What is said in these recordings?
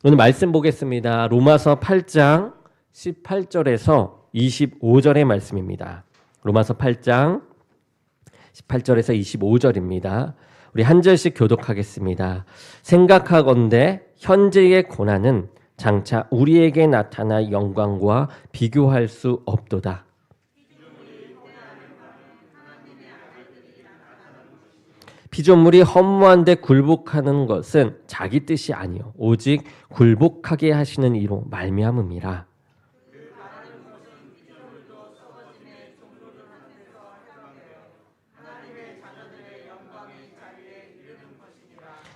오늘 말씀 보겠습니다. 로마서 8장 18절에서 25절의 말씀입니다. 로마서 8장 18절에서 25절입니다. 우리 한 절씩 교독하겠습니다. 생각하건대 현재의 고난은 장차 우리에게 나타날 영광과 비교할 수 없도다. 피조물이 허무한데 굴복하는 것은 자기 뜻이 아니요 오직 굴복하게 하시는 이로 말미암음이라.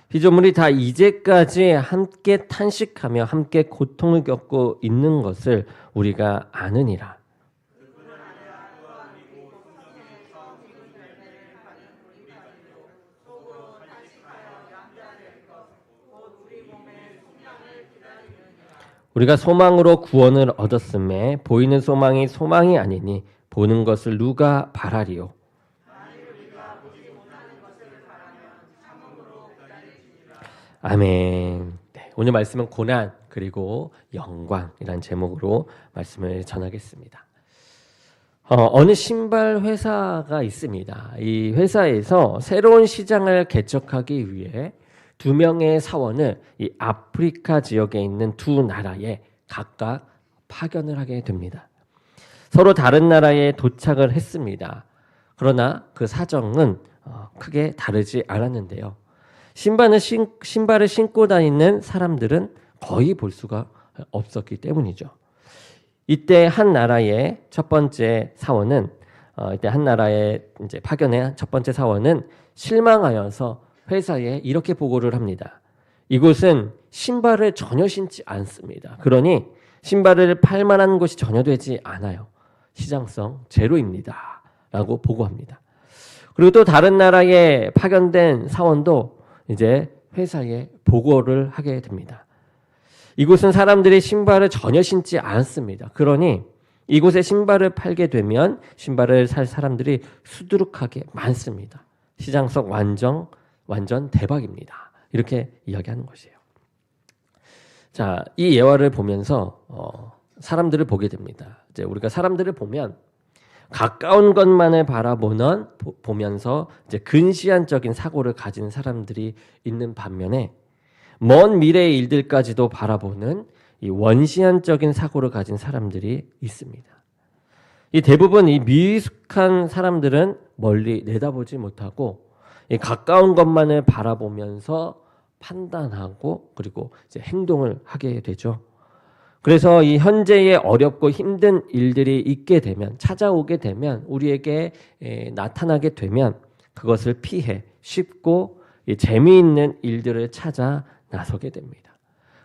피조물이 다 이제까지 함께 탄식하며 함께 고통을 겪고 있는 것을 우리가 아느니라. 우리가 소망으로 구원을 얻었음에 보이는 소망이 소망이 아니니 보는 것을 누가 바라리요. 아멘. 네, 오늘 말씀은 고난 그리고 영광이라는 제목으로 말씀을 전하겠습니다. 어느 신발 회사가 있습니다. 이 회사에서 새로운 시장을 개척하기 위해 2명의 사원을 이 아프리카 지역에 있는 두 나라에 각각 파견을 하게 됩니다. 서로 다른 나라에 도착을 했습니다. 그러나 그 사정은 크게 다르지 않았는데요. 신발을 신고 다니는 사람들은 거의 볼 수가 없었기 때문이죠. 이때 한 나라의 첫 번째 사원은 이제 파견의 첫 번째 사원은 실망하여서 회사에 이렇게 보고를 합니다. 이곳은 신발을 전혀 신지 않습니다. 그러니 신발을 팔 만한 곳이 전혀 되지 않아요. 시장성 제로입니다. 라고 보고합니다. 그리고 또 다른 나라에 파견된 사원도 이제 회사에 보고를 하게 됩니다. 이곳은 사람들이 신발을 전혀 신지 않습니다. 그러니 이곳에 신발을 팔게 되면 신발을 살 사람들이 수두룩하게 많습니다. 시장성 완전 대박입니다. 이렇게 이야기하는 것이에요. 자, 이 예화를 보면서 사람들을 보게 됩니다. 이제 우리가 사람들을 보면 가까운 것만을 보면서 이제 근시안적인 사고를 가진 사람들이 있는 반면에 먼 미래의 일들까지도 바라보는 이 원시안적인 사고를 가진 사람들이 있습니다. 이 대부분 이 미숙한 사람들은 멀리 내다보지 못하고 이 가까운 것만을 바라보면서 판단하고 그리고 이제 행동을 하게 되죠. 그래서 이 현재의 어렵고 힘든 일들이 있게 되면 찾아오게 되면 우리에게 나타나게 되면 그것을 피해 쉽고 재미있는 일들을 찾아 나서게 됩니다.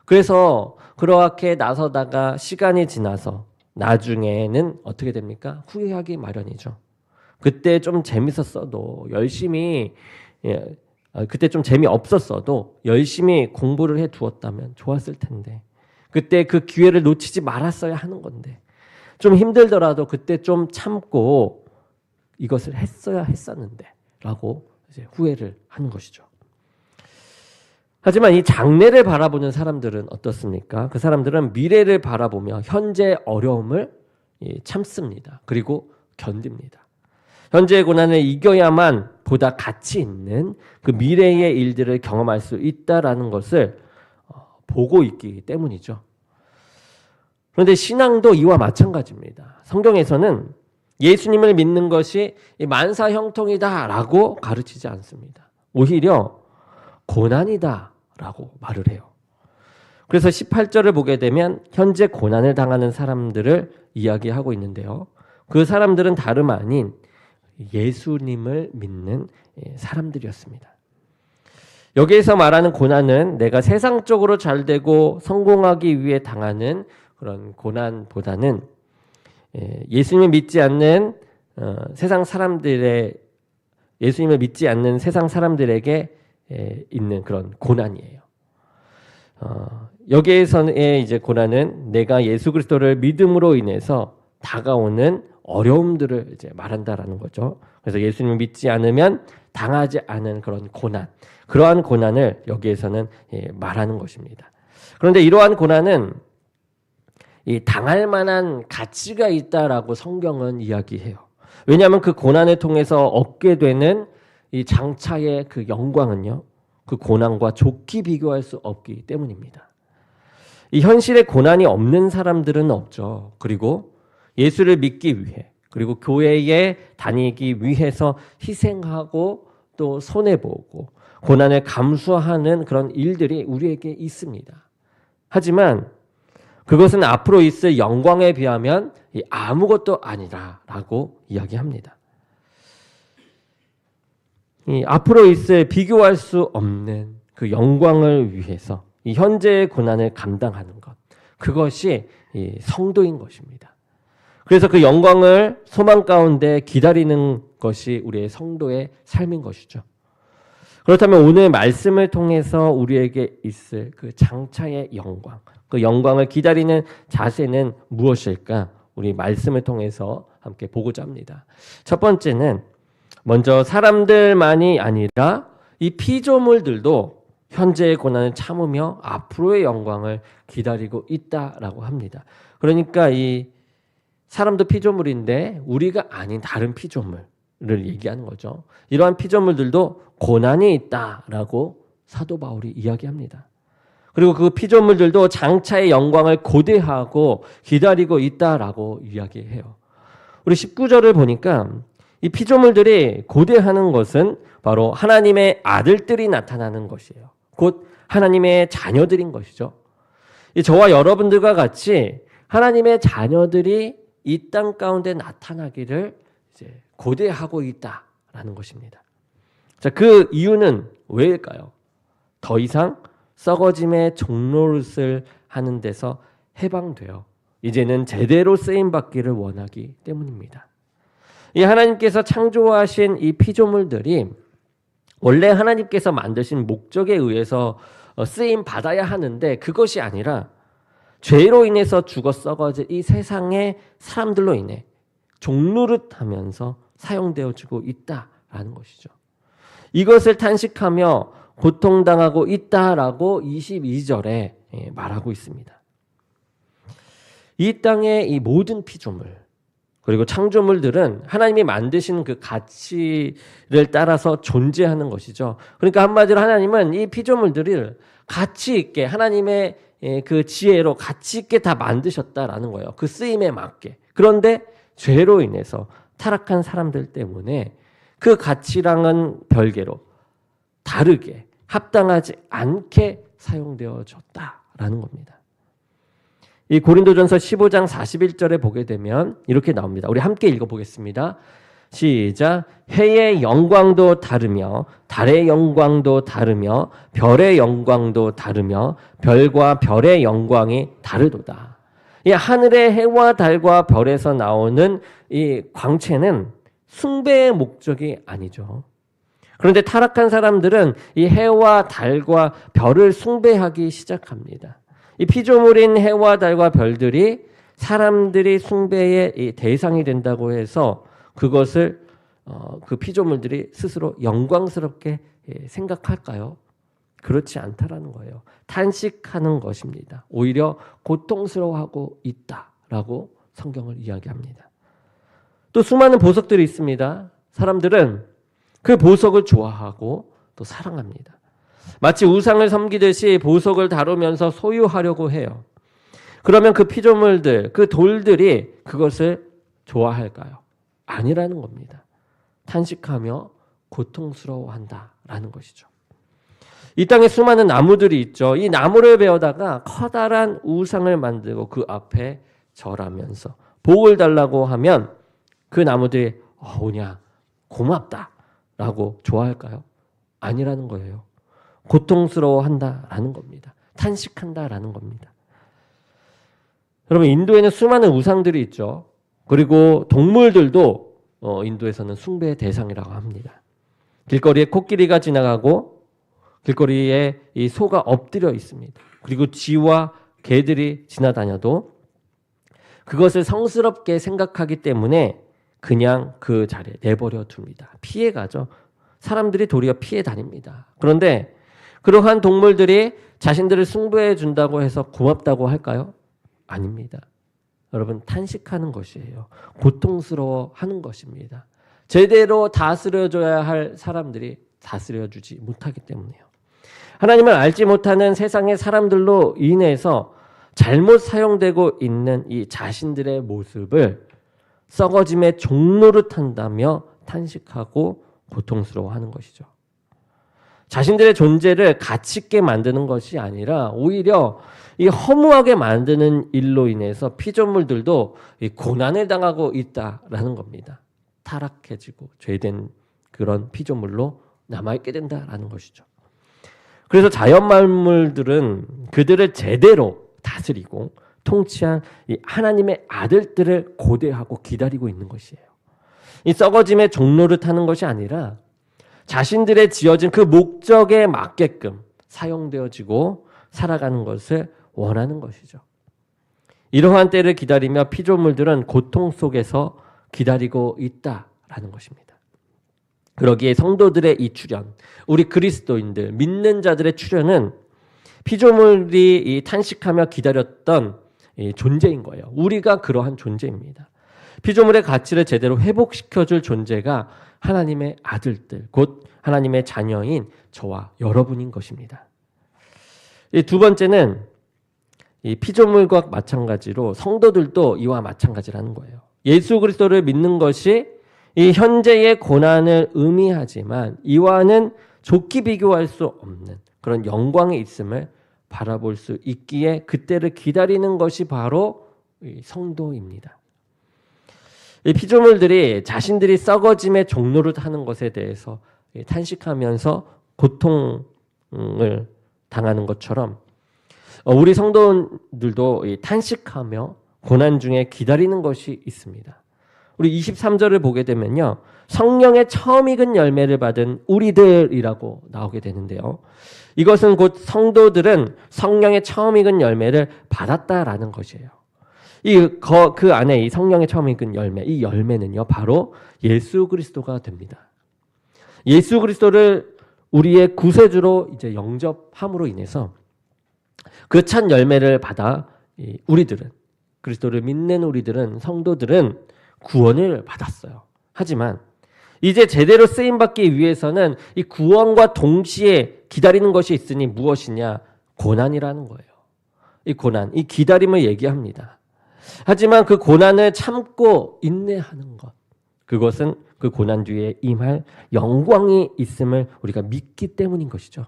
그래서 그렇게 나서다가 시간이 지나서 나중에는 어떻게 됩니까? 후회하기 마련이죠. 그때 좀 재밌었어도 그때 좀 재미없었어도 열심히 공부를 해두었다면 좋았을 텐데 그때 그 기회를 놓치지 말았어야 하는 건데 좀 힘들더라도 그때 좀 참고 이것을 했어야 했었는데 라고 이제 후회를 하는 것이죠. 하지만 이 장래를 바라보는 사람들은 어떻습니까? 그 사람들은 미래를 바라보며 현재의 어려움을 참습니다. 그리고 견딥니다. 현재의 고난을 이겨야만 보다 가치 있는 그 미래의 일들을 경험할 수 있다라는 것을 보고 있기 때문이죠. 그런데 신앙도 이와 마찬가지입니다. 성경에서는 예수님을 믿는 것이 만사형통이다라고 가르치지 않습니다. 오히려 고난이다라고 말을 해요. 그래서 18절을 보게 되면 현재 고난을 당하는 사람들을 이야기하고 있는데요. 그 사람들은 다름 아닌 예수님을 믿는 사람들이었습니다. 여기에서 말하는 고난은 내가 세상적으로 잘되고 성공하기 위해 당하는 그런 고난보다는 예수님을 믿지 않는 세상 사람들에게 있는 그런 고난이에요. 여기에서의 이제 고난은 내가 예수 그리스도를 믿음으로 인해서 다가오는 어려움들을 이제 말한다라는 거죠. 그래서 예수님을 믿지 않으면 당하지 않은 그런 고난, 그러한 고난을 여기에서는 말하는 것입니다. 그런데 이러한 고난은 이 당할 만한 가치가 있다라고 성경은 이야기해요. 왜냐하면 그 고난을 통해서 얻게 되는 이 장차의 그 영광은요, 그 고난과 좋게 비교할 수 없기 때문입니다. 이 현실에 고난이 없는 사람들은 없죠. 그리고 예수를 믿기 위해, 그리고 교회에 다니기 위해서 희생하고 또 손해보고 고난을 감수하는 그런 일들이 우리에게 있습니다. 하지만 그것은 앞으로 있을 영광에 비하면 아무것도 아니라라고 이야기합니다. 이 앞으로 있을 비교할 수 없는 그 영광을 위해서 이 현재의 고난을 감당하는 것, 그것이 이 성도인 것입니다. 그래서 그 영광을 소망 가운데 기다리는 것이 우리의 성도의 삶인 것이죠. 그렇다면 오늘 말씀을 통해서 우리에게 있을 그 장차의 영광, 그 영광을 기다리는 자세는 무엇일까? 우리 말씀을 통해서 함께 보고자 합니다. 첫 번째는 먼저 사람들만이 아니라 이 피조물들도 현재의 고난을 참으며 앞으로의 영광을 기다리고 있다라고 합니다. 그러니까 이 사람도 피조물인데 우리가 아닌 다른 피조물을 얘기하는 거죠. 이러한 피조물들도 고난이 있다라고 사도 바울이 이야기합니다. 그리고 그 피조물들도 장차의 영광을 고대하고 기다리고 있다라고 이야기해요. 우리 19절을 보니까 이 피조물들이 고대하는 것은 바로 하나님의 아들들이 나타나는 것이에요. 곧 하나님의 자녀들인 것이죠. 저와 여러분들과 같이 하나님의 자녀들이 이 땅 가운데 나타나기를 이제 고대하고 있다라는 것입니다. 자, 그 이유는 왜일까요? 더 이상 썩어짐의 종노릇을 하는 데서 해방되어 이제는 제대로 쓰임 받기를 원하기 때문입니다. 이 하나님께서 창조하신 이 피조물들이 원래 하나님께서 만드신 목적에 의해서 쓰임 받아야 하는데 그것이 아니라 죄로 인해서 죽어 썩어질 이 세상의 사람들로 인해 종노릇하면서 사용되어지고 있다라는 것이죠. 이것을 탄식하며 고통당하고 있다라고 22절에 말하고 있습니다. 이 땅의 이 모든 피조물 그리고 창조물들은 하나님이 만드신 그 가치를 따라서 존재하는 것이죠. 그러니까 한마디로 하나님은 이 피조물들을 가치 있게 하나님의 그 지혜로 가치 있게 다 만드셨다라는 거예요. 그 쓰임에 맞게. 그런데 죄로 인해서 타락한 사람들 때문에 그 가치랑은 별개로 다르게 합당하지 않게 사용되어졌다라는 겁니다. 이 고린도전서 15장 41절에 보게 되면 이렇게 나옵니다. 우리 함께 읽어보겠습니다. 시작. 해의 영광도 다르며 달의 영광도 다르며 별의 영광도 다르며 별과 별의 영광이 다르도다. 이 하늘의 해와 달과 별에서 나오는 이 광채는 숭배의 목적이 아니죠. 그런데 타락한 사람들은 이 해와 달과 별을 숭배하기 시작합니다. 이 피조물인 해와 달과 별들이 사람들이 숭배의 대상이 된다고 해서 그것을 그 피조물들이 스스로 영광스럽게 생각할까요? 그렇지 않다라는 거예요. 탄식하는 것입니다. 오히려 고통스러워하고 있다라고 성경을 이야기합니다. 또 수많은 보석들이 있습니다. 사람들은 그 보석을 좋아하고 또 사랑합니다. 마치 우상을 섬기듯이 보석을 다루면서 소유하려고 해요. 그러면 그 피조물들, 그 돌들이 그것을 좋아할까요? 아니라는 겁니다. 탄식하며 고통스러워한다라는 것이죠. 이 땅에 수많은 나무들이 있죠. 이 나무를 베어다가 커다란 우상을 만들고 그 앞에 절하면서 복을 달라고 하면 그 나무들이 오냐 고맙다라고 좋아할까요? 아니라는 거예요. 고통스러워한다라는 겁니다. 탄식한다라는 겁니다. 여러분 인도에는 수많은 우상들이 있죠. 그리고 동물들도 인도에서는 숭배의 대상이라고 합니다. 길거리에 코끼리가 지나가고 길거리에 이 소가 엎드려 있습니다. 그리고 쥐와 개들이 지나다녀도 그것을 성스럽게 생각하기 때문에 그냥 그 자리에 내버려 둡니다. 피해가죠. 사람들이 도리어 피해 다닙니다. 그런데 그러한 동물들이 자신들을 숭배해 준다고 해서 고맙다고 할까요? 아닙니다. 여러분, 탄식하는 것이에요. 고통스러워하는 것입니다. 제대로 다스려줘야 할 사람들이 다스려주지 못하기 때문이에요. 하나님을 알지 못하는 세상의 사람들로 인해서 잘못 사용되고 있는 이 자신들의 모습을 썩어짐의 종노릇한다며 탄식하고 고통스러워하는 것이죠. 자신들의 존재를 가치 있게 만드는 것이 아니라 오히려 이 허무하게 만드는 일로 인해서 피조물들도 이 고난을 당하고 있다라는 겁니다. 타락해지고 죄된 그런 피조물로 남아있게 된다라는 것이죠. 그래서 자연 만물들은 그들을 제대로 다스리고 통치한 이 하나님의 아들들을 고대하고 기다리고 있는 것이에요. 이 썩어짐의 종로를 타는 것이 아니라 자신들의 지어진 그 목적에 맞게끔 사용되어지고 살아가는 것을 원하는 것이죠. 이러한 때를 기다리며 피조물들은 고통 속에서 기다리고 있다라는 것입니다. 그러기에 성도들의 이 출현, 우리 그리스도인들, 믿는 자들의 출현은 피조물이 이 탄식하며 기다렸던 이 존재인 거예요. 우리가 그러한 존재입니다. 피조물의 가치를 제대로 회복시켜줄 존재가 하나님의 아들들, 곧 하나님의 자녀인 저와 여러분인 것입니다. 이 두 번째는 이 피조물과 마찬가지로 성도들도 이와 마찬가지라는 거예요. 예수 그리스도를 믿는 것이 이 현재의 고난을 의미하지만 이와는 좋게 비교할 수 없는 그런 영광의 있음을 바라볼 수 있기에 그때를 기다리는 것이 바로 성도입니다. 이 피조물들이 자신들이 썩어짐의 종로를 하는 것에 대해서 탄식하면서 고통을 당하는 것처럼 우리 성도들도 탄식하며 고난 중에 기다리는 것이 있습니다. 우리 23절을 보게 되면요. 성령의 처음 익은 열매를 받은 우리들이라고 나오게 되는데요. 이것은 곧 성도들은 성령의 처음 익은 열매를 받았다라는 것이에요. 그 안에 이 성령의 처음 익은 열매, 이 열매는요, 바로 예수 그리스도가 됩니다. 예수 그리스도를 우리의 구세주로 이제 영접함으로 인해서 그 첫 열매를 받아 우리들은, 그리스도를 믿는 우리들은, 성도들은 구원을 받았어요. 하지만 이제 제대로 쓰임받기 위해서는 이 구원과 동시에 기다리는 것이 있으니 무엇이냐? 고난이라는 거예요. 이 고난, 이 기다림을 얘기합니다. 하지만 그 고난을 참고 인내하는 것, 그것은 그 고난 뒤에 임할 영광이 있음을 우리가 믿기 때문인 것이죠.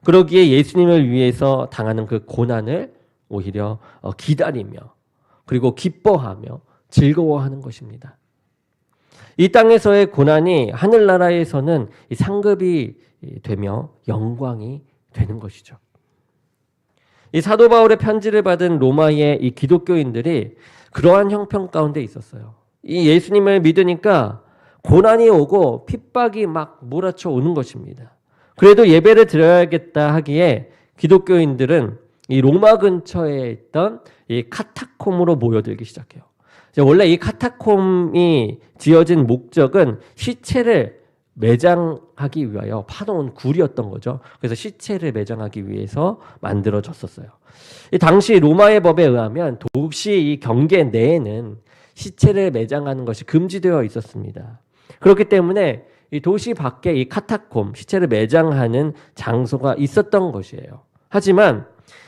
그러기에 예수님을 위해서 당하는 그 고난을 오히려 기다리며 그리고 기뻐하며 즐거워하는 것입니다. 이 땅에서의 고난이 하늘나라에서는 상급이 되며 영광이 되는 것이죠. 이 사도 바울의 편지를 받은 로마의 이 기독교인들이 그러한 형편 가운데 있었어요. 이 예수님을 믿으니까 고난이 오고 핍박이 막 몰아쳐 오는 것입니다. 그래도 예배를 드려야겠다 하기에 기독교인들은 이 로마 근처에 있던 이 카타콤으로 모여들기 시작해요. 원래 이 카타콤이 지어진 목적은 시체를 매장하기 위하여 파놓은 굴이었던 거죠. 그래서 시체를 매장하기 위해서 만들어졌었어요. 이 당시 로마의 법에 의하면 도시 이 경계 내에는 시체를 매장하는 것이 금지되어 있었습니다. 그렇기 때문에 이 도시 밖에 이 카타콤, 시체를 매장하는 장소가 있었던 것이에요. 하지만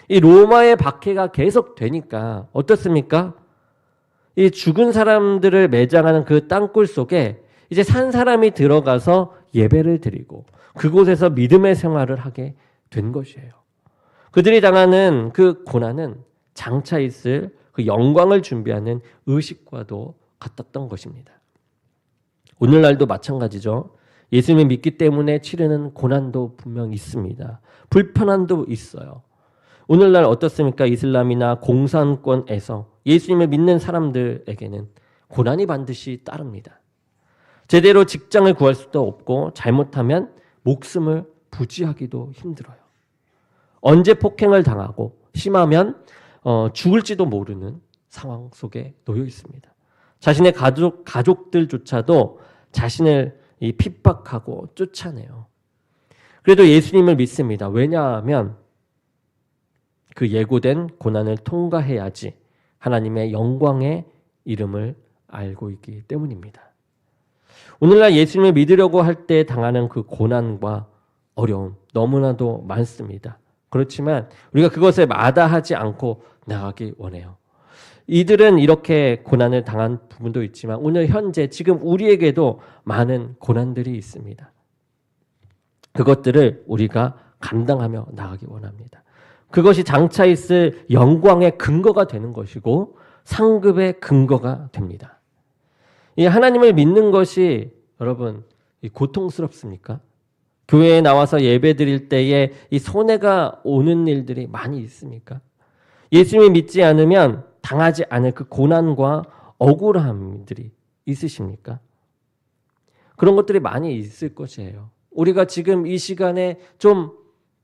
이 로마의 박해가 계속 되니까 어떻습니까? 이 죽은 사람들을 매장하는 그 땅굴 속에 이제 산 사람이 들어가서 예배를 드리고 그곳에서 믿음의 생활을 하게 된 것이에요. 그들이 당하는 그 고난은 장차 있을 그 영광을 준비하는 의식과도 같았던 것입니다. 오늘날도 마찬가지죠. 예수님을 믿기 때문에 치르는 고난도 분명 있습니다. 불편함도 있어요. 오늘날 어떻습니까? 이슬람이나 공산권에서 예수님을 믿는 사람들에게는 고난이 반드시 따릅니다. 제대로 직장을 구할 수도 없고 잘못하면 목숨을 부지하기도 힘들어요. 언제 폭행을 당하고 심하면 죽을지도 모르는 상황 속에 놓여 있습니다. 자신의 가족들조차도 자신을 핍박하고 쫓아내요. 그래도 예수님을 믿습니다. 왜냐하면 그 예고된 고난을 통과해야지 하나님의 영광의 이름을 알고 있기 때문입니다. 오늘날 예수님을 믿으려고 할 때 당하는 그 고난과 어려움 너무나도 많습니다. 그렇지만 우리가 그것에 마다하지 않고 나가기 원해요. 이들은 이렇게 고난을 당한 부분도 있지만 오늘 현재 지금 우리에게도 많은 고난들이 있습니다. 그것들을 우리가 감당하며 나가기 원합니다. 그것이 장차 있을 영광의 근거가 되는 것이고 상급의 근거가 됩니다. 이 하나님을 믿는 것이 여러분 고통스럽습니까? 교회에 나와서 예배 드릴 때에 이 손해가 오는 일들이 많이 있습니까? 예수님을 믿지 않으면 당하지 않을 그 고난과 억울함들이 있으십니까? 그런 것들이 많이 있을 것이에요. 우리가 지금 이 시간에 좀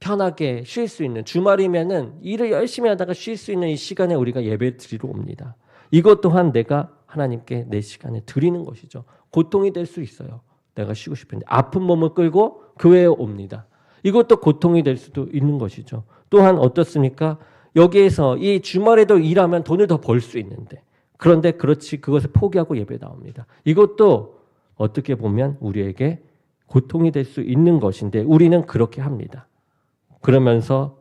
편하게 쉴 수 있는 주말이면은 일을 열심히 하다가 쉴 수 있는 이 시간에 우리가 예배 드리러 옵니다. 이것 또한 내가 하나님께 내 시간에 드리는 것이죠. 고통이 될 수 있어요. 내가 쉬고 싶은데 아픈 몸을 끌고 교회에 옵니다. 이것도 고통이 될 수도 있는 것이죠. 또한 어떻습니까? 여기에서 이 주말에도 일하면 돈을 더 벌 수 있는데 그런데 그것을 포기하고 예배 나옵니다. 이것도 어떻게 보면 우리에게 고통이 될 수 있는 것인데 우리는 그렇게 합니다. 그러면서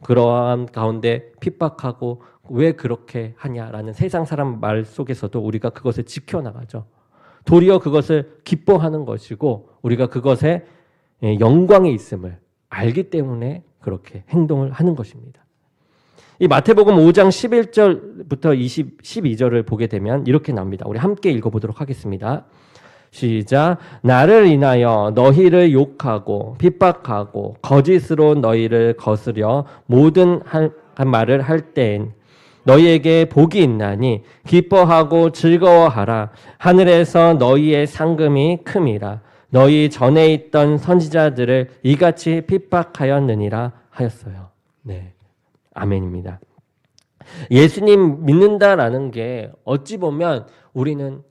그러한 가운데 핍박하고 왜 그렇게 하냐라는 세상 사람 말 속에서도 우리가 그것을 지켜나가죠. 도리어 그것을 기뻐하는 것이고 우리가 그것에 영광이 있음을 알기 때문에 그렇게 행동을 하는 것입니다. 이 마태복음 5장 11절부터 12절을 보게 되면 이렇게 나옵니다. 우리 함께 읽어보도록 하겠습니다. 시작. 나를 인하여 너희를 욕하고 핍박하고 거짓으로 너희를 거스려 모든 말을 할 때엔 너희에게 복이 있나니 기뻐하고 즐거워하라. 하늘에서 너희의 상금이 큼이라. 너희 전에 있던 선지자들을 이같이 핍박하였느니라 하였어요. 네, 아멘입니다. 예수님 믿는다라는 게 어찌 보면 우리는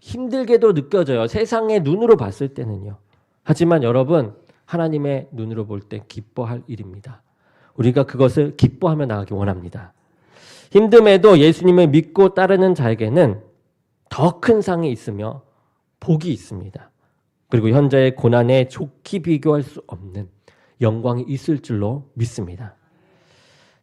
힘들게도 느껴져요. 세상의 눈으로 봤을 때는요. 하지만 여러분 하나님의 눈으로 볼 때 기뻐할 일입니다. 우리가 그것을 기뻐하며 나가기 원합니다. 힘듦에도 예수님을 믿고 따르는 자에게는 더 큰 상이 있으며 복이 있습니다. 그리고 현재의 고난에 좋게 비교할 수 없는 영광이 있을 줄로 믿습니다.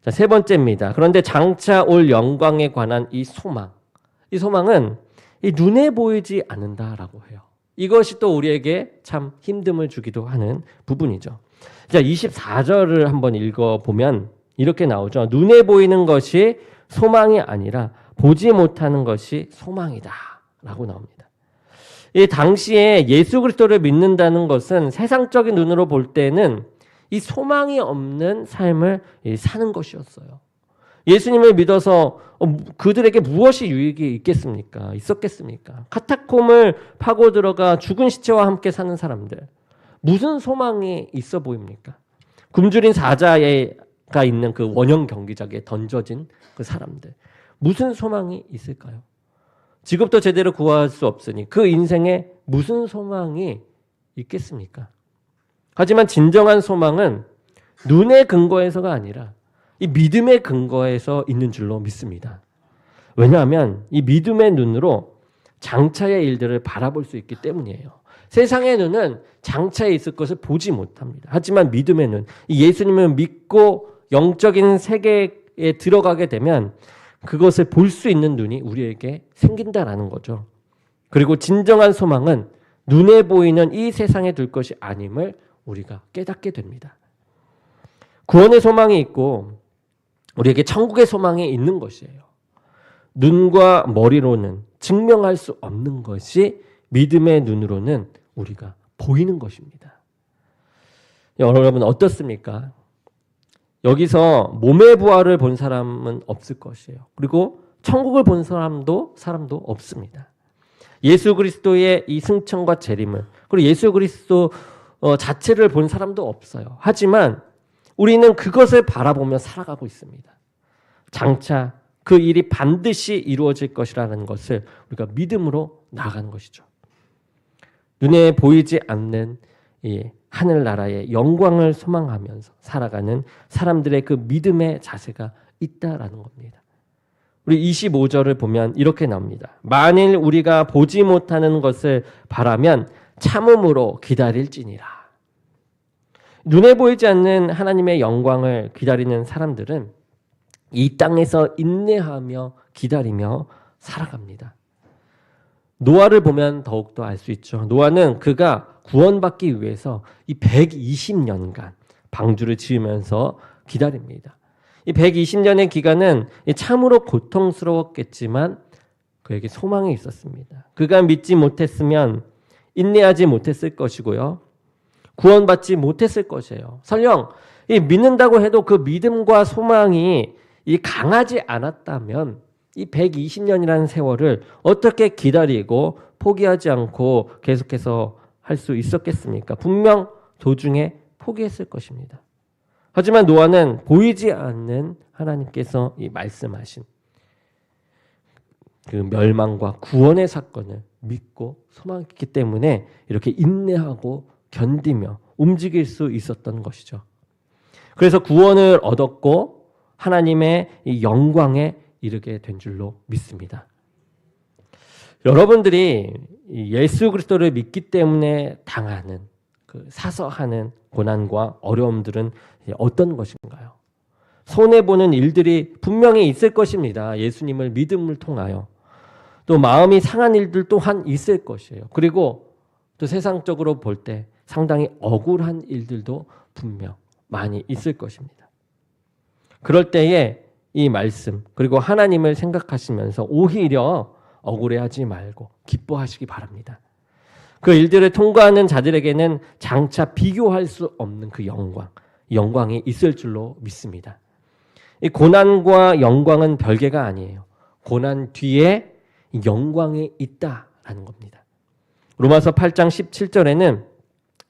자, 세 번째입니다. 그런데 장차 올 영광에 관한 이 소망은 이 눈에 보이지 않는다라고 해요. 이것이 또 우리에게 참 힘듦을 주기도 하는 부분이죠. 자, 24절을 한번 읽어보면 이렇게 나오죠. 눈에 보이는 것이 소망이 아니라 보지 못하는 것이 소망이다 라고 나옵니다. 이 당시에 예수 그리스도를 믿는다는 것은 세상적인 눈으로 볼 때는 이 소망이 없는 삶을 사는 것이었어요. 예수님을 믿어서 그들에게 무엇이 유익이 있었겠습니까? 카타콤을 파고 들어가 죽은 시체와 함께 사는 사람들, 무슨 소망이 있어 보입니까? 굶주린 사자가 있는 그 원형 경기장에 던져진 그 사람들, 무슨 소망이 있을까요? 직업도 제대로 구할 수 없으니 그 인생에 무슨 소망이 있겠습니까? 하지만 진정한 소망은 눈의 근거에서가 아니라 이 믿음의 근거에서 있는 줄로 믿습니다. 왜냐하면 이 믿음의 눈으로 장차의 일들을 바라볼 수 있기 때문이에요. 세상의 눈은 장차에 있을 것을 보지 못합니다. 하지만 믿음의 눈, 이 예수님을 믿고 영적인 세계에 들어가게 되면 그것을 볼 수 있는 눈이 우리에게 생긴다라는 거죠. 그리고 진정한 소망은 눈에 보이는 이 세상에 둘 것이 아님을 우리가 깨닫게 됩니다. 구원의 소망이 있고 우리에게 천국의 소망이 있는 것이에요. 눈과 머리로는 증명할 수 없는 것이 믿음의 눈으로는 우리가 보이는 것입니다. 여러분 어떻습니까? 여기서 몸의 부활을 본 사람은 없을 것이에요. 그리고 천국을 본 사람도 없습니다. 예수 그리스도의 이 승천과 재림을, 그리고 예수 그리스도 자체를 본 사람도 없어요. 하지만 우리는 그것을 바라보며 살아가고 있습니다. 장차 그 일이 반드시 이루어질 것이라는 것을 우리가 믿음으로 나아가는 것이죠. 눈에 보이지 않는 이 하늘나라의 영광을 소망하면서 살아가는 사람들의 그 믿음의 자세가 있다라는 겁니다. 우리 25절을 보면 이렇게 나옵니다. 만일 우리가 보지 못하는 것을 바라면 참음으로 기다릴지니라. 눈에 보이지 않는 하나님의 영광을 기다리는 사람들은 이 땅에서 인내하며 기다리며 살아갑니다. 노아를 보면 더욱더 알 수 있죠. 노아는 그가 구원받기 위해서 이 120년간 방주를 지으면서 기다립니다. 이 120년의 기간은 참으로 고통스러웠겠지만 그에게 소망이 있었습니다. 그가 믿지 못했으면 인내하지 못했을 것이고요. 구원받지 못했을 것이에요. 설령 이 믿는다고 해도 그 믿음과 소망이 이 강하지 않았다면 이 120년이라는 세월을 어떻게 기다리고 포기하지 않고 계속해서 할 수 있었겠습니까? 분명 도중에 포기했을 것입니다. 하지만 노아는 보이지 않는 하나님께서 이 말씀하신 그 멸망과 구원의 사건을 믿고 소망했기 때문에 이렇게 인내하고 견디며 움직일 수 있었던 것이죠. 그래서 구원을 얻었고 하나님의 이 영광에 이르게 된 줄로 믿습니다. 여러분들이 예수 그리스도를 믿기 때문에 당하는 그 사서하는 고난과 어려움들은 어떤 것인가요? 손해보는 일들이 분명히 있을 것입니다. 예수님을 믿음을 통하여. 또 마음이 상한 일들 또한 있을 것이에요. 그리고 또 세상적으로 볼 때 상당히 억울한 일들도 분명 많이 있을 것입니다. 그럴 때에 이 말씀 그리고 하나님을 생각하시면서 오히려 억울해하지 말고 기뻐하시기 바랍니다. 그 일들을 통과하는 자들에게는 장차 비교할 수 없는 그 영광이 있을 줄로 믿습니다. 이 고난과 영광은 별개가 아니에요. 고난 뒤에 영광이 있다라는 겁니다. 로마서 8장 17절에는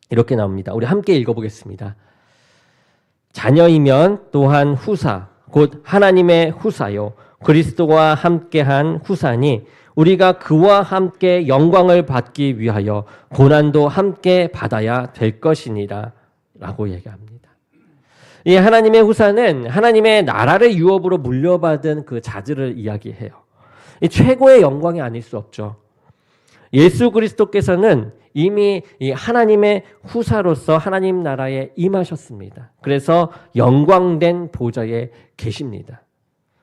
이렇게 나옵니다. 우리 함께 읽어보겠습니다. 자녀이면 또한 후사 곧 하나님의 후사요 그리스도와 함께한 후사니 우리가 그와 함께 영광을 받기 위하여 고난도 함께 받아야 될 것이니라 라고 얘기합니다. 이 하나님의 후사는 하나님의 나라를 유업으로 물려받은 그 자들을 이야기해요. 이 최고의 영광이 아닐 수 없죠. 예수 그리스도께서는 이미 이 하나님의 후사로서 하나님 나라에 임하셨습니다. 그래서 영광된 보좌에 계십니다.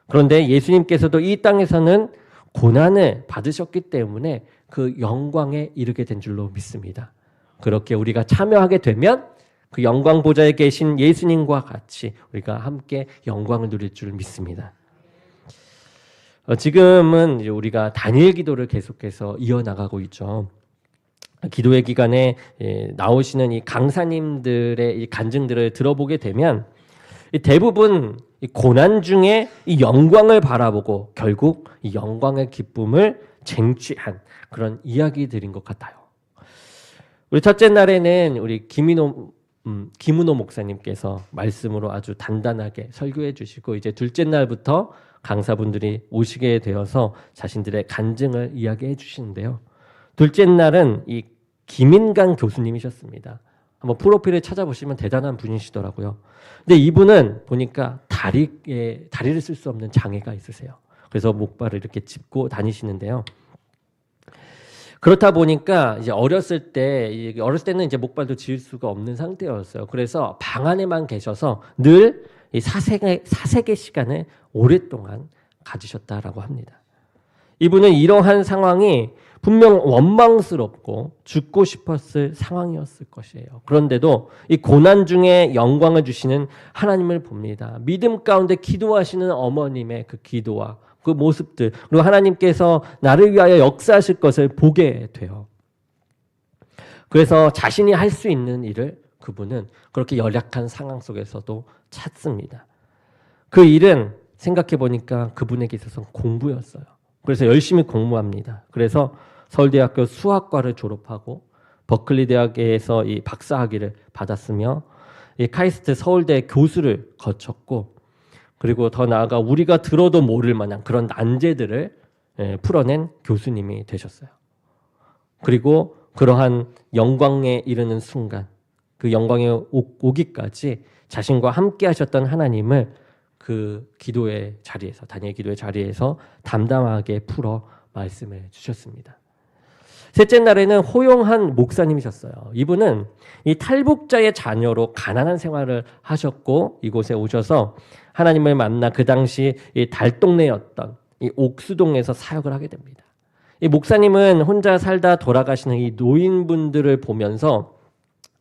그런데 예수님께서도 이 땅에서는 고난을 받으셨기 때문에 그 영광에 이르게 된 줄로 믿습니다. 그렇게 우리가 참여하게 되면 그 영광 보좌에 계신 예수님과 같이 우리가 함께 영광을 누릴 줄 믿습니다. 지금은 이제 우리가 단일 기도를 계속해서 이어나가고 있죠. 기도의 기간에 나오시는 이 강사님들의 이 간증들을 들어보게 되면 대부분 이 고난 중에 이 영광을 바라보고 결국 이 영광의 기쁨을 쟁취한 그런 이야기들인 것 같아요. 우리 첫째 날에는 우리 김은호 목사님께서 말씀으로 아주 단단하게 설교해 주시고 이제 둘째 날부터 강사분들이 오시게 되어서 자신들의 간증을 이야기해 주시는데요. 둘째 날은 이 김인강 교수님이셨습니다. 한번 프로필을 찾아보시면 대단한 분이시더라고요. 근데 이분은 보니까 다리를 쓸 수 없는 장애가 있으세요. 그래서 목발을 이렇게 짚고 다니시는데요. 그렇다 보니까 이제 어렸을 때는 이제 목발도 지을 수가 없는 상태였어요. 그래서 방 안에만 계셔서 늘 이 사색의 시간을 오랫동안 가지셨다라고 합니다. 이분은 이러한 상황이 분명 원망스럽고 죽고 싶었을 상황이었을 것이에요. 그런데도 이 고난 중에 영광을 주시는 하나님을 봅니다. 믿음 가운데 기도하시는 어머님의 그 기도와 그 모습들 그리고 하나님께서 나를 위하여 역사하실 것을 보게 돼요. 그래서 자신이 할 수 있는 일을 그분은 그렇게 연약한 상황 속에서도 찾습니다. 그 일은 생각해 보니까 그분에게 있어서 공부였어요. 그래서 열심히 공부합니다. 그래서 서울대학교 수학과를 졸업하고 버클리 대학에서 이 박사학위를 받았으며 이 카이스트 서울대 교수를 거쳤고 그리고 더 나아가 우리가 들어도 모를 만한 그런 난제들을 풀어낸 교수님이 되셨어요. 그리고 그러한 영광에 이르는 순간 그 영광이 오기까지 자신과 함께 하셨던 하나님을 그 기도의 자리에서, 다니엘 기도의 자리에서 담담하게 풀어 말씀해 주셨습니다. 셋째 날에는 호용한 목사님이셨어요. 이분은 이 탈북자의 자녀로 가난한 생활을 하셨고 이곳에 오셔서 하나님을 만나 그 당시 이 달동네였던 이 옥수동에서 사역을 하게 됩니다. 이 목사님은 혼자 살다 돌아가시는 이 노인분들을 보면서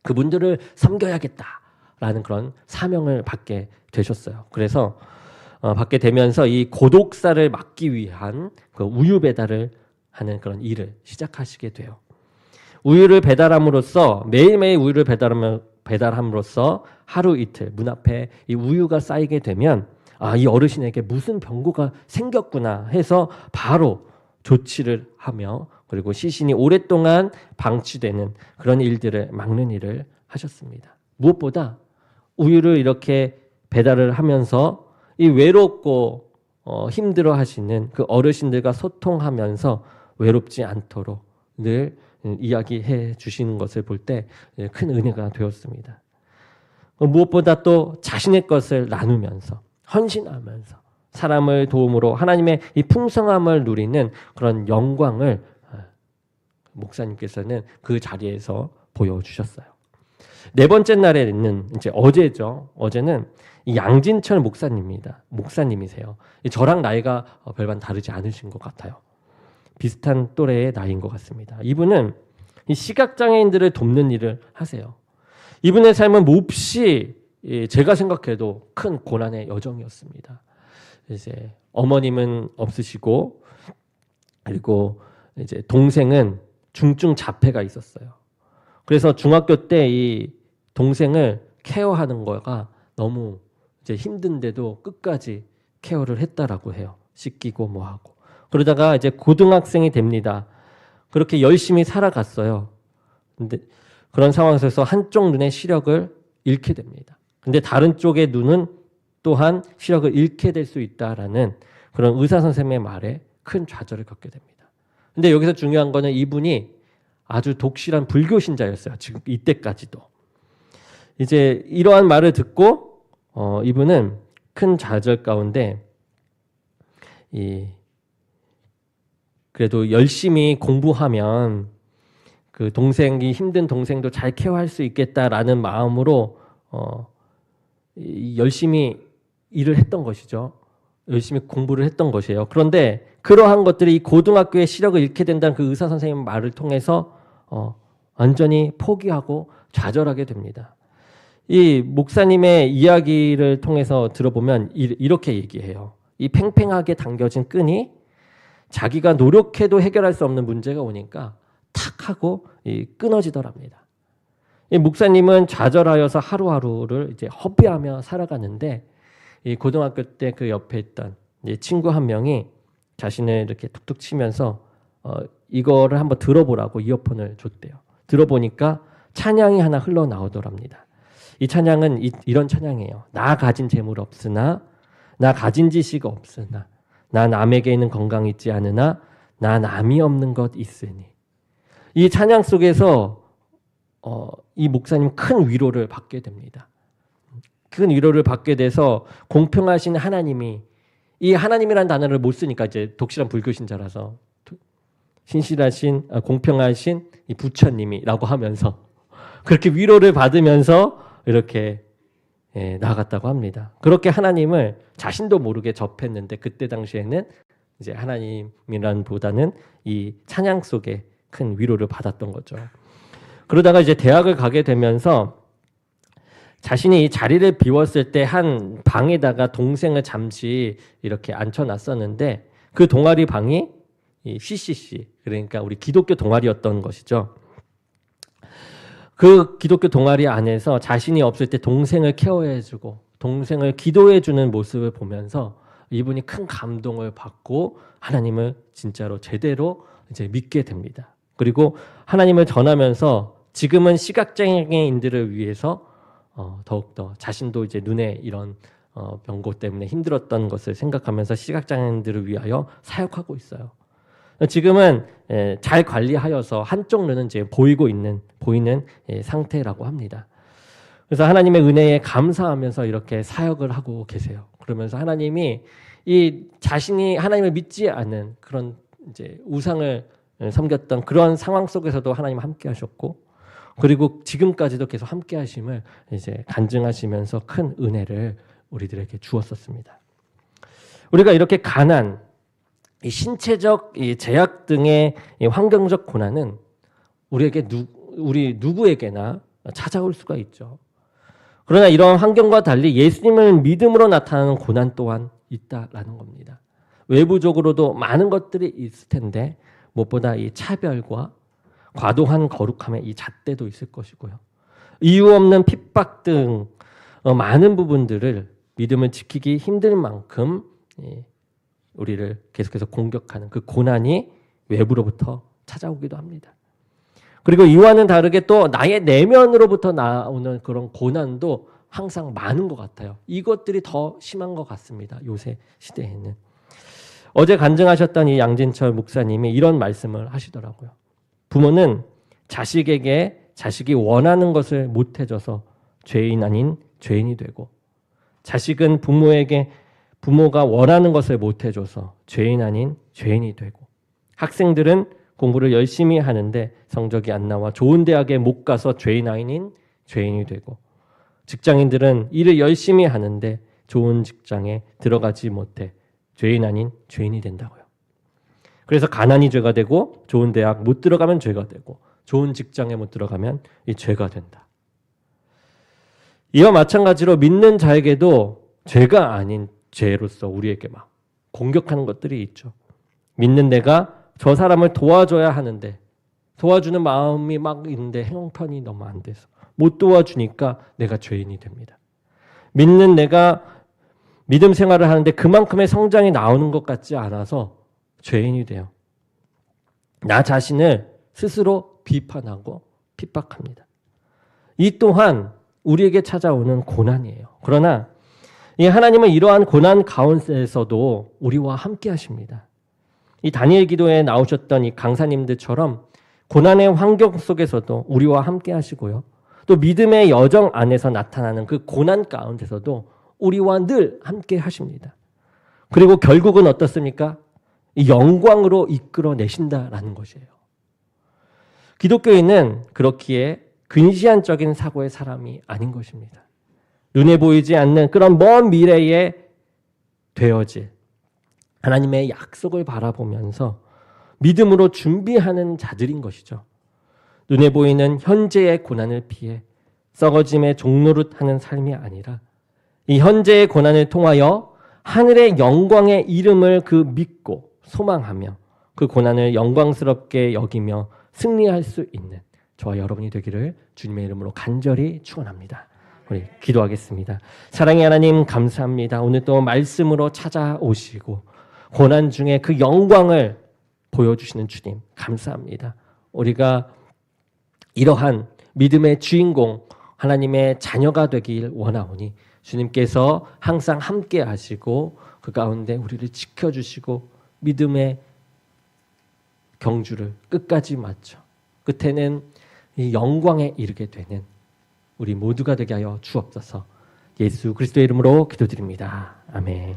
그분들을 섬겨야겠다라는 그런 사명을 받게 되셨어요. 그래서 받게 되면서 이 고독사를 막기 위한 그 우유 배달을 하는 그런 일을 시작하시게 돼요. 우유를 배달함으로써 매일매일 우유를 배달함으로써 하루 이틀 문 앞에 이 우유가 쌓이게 되면 이 어르신에게 무슨 병고가 생겼구나 해서 바로 조치를 하며 그리고 시신이 오랫동안 방치되는 그런 일들을 막는 일을 하셨습니다. 무엇보다 우유를 이렇게 배달을 하면서 이 외롭고 힘들어 하시는 그 어르신들과 소통하면서 외롭지 않도록 늘 이야기해 주시는 것을 볼 때 큰 은혜가 되었습니다. 무엇보다 또 자신의 것을 나누면서 헌신하면서 사람을 도움으로 하나님의 이 풍성함을 누리는 그런 영광을 목사님께서는 그 자리에서 보여주셨어요. 네 번째 날에는 이제 어제죠. 어제는 이 양진철 목사님이세요. 저랑 나이가 별반 다르지 않으신 것 같아요. 비슷한 또래의 나이인 것 같습니다. 이분은 이 시각장애인들을 돕는 일을 하세요. 이분의 삶은 몹시 제가 생각해도 큰 고난의 여정이었습니다. 이제 어머님은 없으시고 그리고 이제 동생은 중증 자폐가 있었어요. 그래서 중학교 때 이 동생을 케어하는 거가 너무 이제 힘든데도 끝까지 케어를 했다라고 해요. 씻기고 뭐 하고. 그러다가 이제 고등학생이 됩니다. 그렇게 열심히 살아갔어요. 근데 그런 상황에서 한쪽 눈의 시력을 잃게 됩니다. 근데 다른 쪽의 눈은 또한 시력을 잃게 될 수 있다라는 그런 의사 선생님의 말에 큰 좌절을 겪게 됩니다. 근데 여기서 중요한 거는 이분이 아주 독실한 불교 신자였어요. 지금 이때까지도. 이제 이러한 말을 듣고 이분은 큰 좌절 가운데 그래도 열심히 공부하면 그 동생이 힘든 동생도 잘 케어할 수 있겠다라는 마음으로 열심히 일을 했던 것이죠. 열심히 공부를 했던 것이에요. 그런데 그러한 것들이 이 고등학교의 시력을 잃게 된다는 그 의사 선생님 말을 통해서 완전히 포기하고 좌절하게 됩니다. 이 목사님의 이야기를 통해서 들어보면 이렇게 얘기해요. 이 팽팽하게 당겨진 끈이 자기가 노력해도 해결할 수 없는 문제가 오니까 탁 하고 끊어지더랍니다. 이 목사님은 좌절하여서 하루하루를 이제 허비하며 살아가는데 이 고등학교 때 그 옆에 있던 친구 한 명이 자신을 이렇게 툭툭 치면서 이거를 한번 들어보라고 이어폰을 줬대요. 들어보니까 찬양이 하나 흘러나오더랍니다. 이 찬양은 이런 찬양이에요. 나 가진 재물 없으나 나 가진 지식 없으나 나 남에게 있는 건강 있지 않으나 나 남이 없는 것 있으니. 이 찬양 속에서 이 목사님 큰 위로를 받게 됩니다. 큰 위로를 받게 돼서 공평하신 하나님이 이 하나님이라는 단어를 못 쓰니까 이제 독실한 불교신자라서 신실하신 공평하신 이 부처님이라고 하면서 그렇게 위로를 받으면서 이렇게 나아갔다고 합니다. 그렇게 하나님을 자신도 모르게 접했는데 그때 당시에는 이제 하나님이란 보다는 이 찬양 속에 큰 위로를 받았던 거죠. 그러다가 이제 대학을 가게 되면서 자신이 이 자리를 비웠을 때 한 방에다가 동생을 잠시 이렇게 앉혀놨었는데 그 동아리 방이 이 CCC 그러니까 우리 기독교 동아리였던 것이죠. 그 기독교 동아리 안에서 자신이 없을 때 동생을 케어해주고 동생을 기도해주는 모습을 보면서 이분이 큰 감동을 받고 하나님을 진짜로 제대로 이제 믿게 됩니다. 그리고 하나님을 전하면서 지금은 시각장애인들을 위해서 더욱더 자신도 이제 눈에 이런 병고 때문에 힘들었던 것을 생각하면서 시각장애인들을 위하여 사역하고 있어요. 지금은 잘 관리하여서 한쪽 눈은 이제 보이는 상태라고 합니다. 그래서 하나님의 은혜에 감사하면서 이렇게 사역을 하고 계세요. 그러면서 하나님이 이 자신이 하나님을 믿지 않는 그런 이제 우상을 섬겼던 그런 상황 속에서도 하나님 함께 하셨고, 그리고 지금까지도 계속 함께 하심을 이제 간증하시면서 큰 은혜를 우리들에게 주었었습니다. 우리가 이렇게 가난, 이 신체적 이 제약 등의 이 환경적 고난은 우리 누구에게나 찾아올 수가 있죠. 그러나 이런 환경과 달리 예수님을 믿음으로 나타나는 고난 또한 있다라는 겁니다. 외부적으로도 많은 것들이 있을 텐데 무엇보다 이 차별과 과도한 거룩함의 이 잣대도 있을 것이고요. 이유 없는 핍박 등 많은 부분들을 믿음을 지키기 힘들 만큼 우리를 계속해서 공격하는 그 고난이 외부로부터 찾아오기도 합니다. 그리고 이와는 다르게 또 나의 내면으로부터 나오는 그런 고난도 항상 많은 것 같아요. 이것들이 더 심한 것 같습니다. 요새 시대에는. 어제 간증하셨던 이 양진철 목사님이 이런 말씀을 하시더라고요. 부모는 자식에게 자식이 원하는 것을 못 해줘서 죄인 아닌 죄인이 되고, 자식은 부모에게 부모가 원하는 것을 못 해줘서 죄인 아닌 죄인이 되고, 학생들은 공부를 열심히 하는데 성적이 안 나와 좋은 대학에 못 가서 죄인 아닌 죄인이 되고, 직장인들은 일을 열심히 하는데 좋은 직장에 들어가지 못해 죄인 아닌 죄인이 된다고요. 그래서 가난이 죄가 되고, 좋은 대학 못 들어가면 죄가 되고, 좋은 직장에 못 들어가면 이 죄가 된다. 이와 마찬가지로 믿는 자에게도 죄가 아닌 죄로서 우리에게 막 공격하는 것들이 있죠. 믿는 내가 저 사람을 도와줘야 하는데 도와주는 마음이 막 있는데 형편이 너무 안 돼서 못 도와주니까 내가 죄인이 됩니다. 믿는 내가 믿음 생활을 하는데 그만큼의 성장이 나오는 것 같지 않아서 죄인이 돼요. 나 자신을 스스로 비판하고 핍박합니다. 이 또한 우리에게 찾아오는 고난이에요. 그러나 이 하나님은 이러한 고난 가운데에서도 우리와 함께 하십니다. 이 다니엘 기도에 나오셨던 이 강사님들처럼 고난의 환경 속에서도 우리와 함께 하시고요. 또 믿음의 여정 안에서 나타나는 그 고난 가운데서도 우리와 늘 함께 하십니다. 그리고 결국은 어떻습니까? 이 영광으로 이끌어내신다라는 것이에요. 기독교인은 그렇기에 근시안적인 사고의 사람이 아닌 것입니다. 눈에 보이지 않는 그런 먼 미래에 되어질 하나님의 약속을 바라보면서 믿음으로 준비하는 자들인 것이죠. 눈에 보이는 현재의 고난을 피해 썩어짐의 종노릇하는 삶이 아니라 이 현재의 고난을 통하여 하늘의 영광의 이름을 그 믿고 소망하며 그 고난을 영광스럽게 여기며 승리할 수 있는 저와 여러분이 되기를 주님의 이름으로 간절히 축원합니다. 우리 기도하겠습니다. 사랑의 하나님 감사합니다. 오늘 또 말씀으로 찾아오시고 고난 중에 그 영광을 보여주시는 주님 감사합니다. 우리가 이러한 믿음의 주인공 하나님의 자녀가 되길 원하오니 주님께서 항상 함께 하시고 그 가운데 우리를 지켜주시고 믿음의 경주를 끝까지 마쳐 끝에는 이 영광에 이르게 되는 우리 모두가 되게 하여 주옵소서. 예수 그리스도의 이름으로 기도드립니다. 아멘.